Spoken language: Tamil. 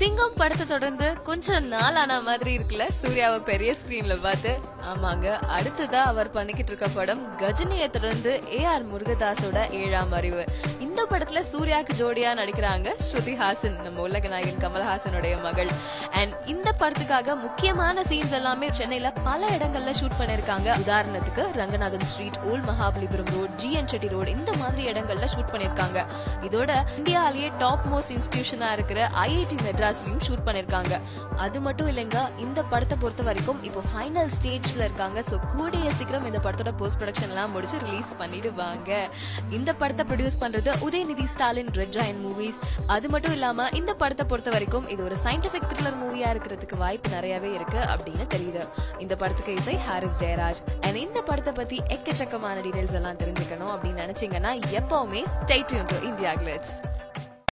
சிங்கம் படத்தை தொடர்ந்து கொஞ்சம் நாள் ஆன மாதிரி இருக்குல்ல சூர்யாவை பெரிய ஸ்கிரீன்ல பார்த்து. ஆமாங்க, அடுத்ததா அவர் பண்ணிக்கிட்டு இருக்க படம் கஜினியை தொடர்ந்து AR முருகதாஸோட 7ஆம் அறிவு. இந்த படத்துல சூர்யாக்கு ஜோடியா நடிக்கிறாங்க ஸ்ருதி ஹாசன், நம்ம உலக நாயகன் கமல்ஹாசனுடைய மகள். அண்ட் இந்த படத்துக்காக முக்கியமான சீன்ஸ் எல்லாமே சென்னையில பல இடங்கள்ல ஷூட் பண்ணிருக்காங்க. உதாரணத்துக்கு Ranganathan street, old Mahabalipuram road, GN Chetty road, இந்த மாதிரி இடங்கள்ல ஷூட் பண்ணிருக்காங்க. இதோட இந்தியாலேயே டாப் மோஸ்ட் இன்ஸ்டிடியூஷனா இருக்கிற IIT மெட்ராஸ்லயும் ஷூட் பண்ணிருக்காங்க. அது மட்டும் இல்லைங்க, இந்த படத்தை பொறுத்த வரைக்கும் இப்போ ஃபைனல் ஸ்டேஜ்ல இருக்காங்க. சோ கூடிய சீக்கிரம் இந்த படத்தோட போஸ்ட் ப்ரொடக்ஷன் எல்லாம் முடிச்சு ரிலீஸ் பண்ணிடுவாங்க. இந்த படத்தை ப்ரொடியூஸ் பண்றது உதயநிதி ஸ்டாலின் ரெட் ஜாயன்ட் மூவிஸ். அது மட்டும் இல்லாம இந்த படத்தை பொறுத்த வரைக்கும் இது ஒரு சயின்டிபிக் த்ரில்லர் மூவியா இருக்கிறதுக்கு வாய்ப்பு நிறையவே இருக்கு அப்படின்னு தெரியுது. இந்த படத்துக்கு இசை ஹாரிஸ் ஜெயராஜ். அண்ட் இந்த படத்தை பத்தி எக்கச்சக்கமான டீடைல்ஸ் எல்லாம் தெரிஞ்சுக்கணும் அப்படின்னு நினைச்சீங்கன்னா எப்பவுமே stay tune to India glitz.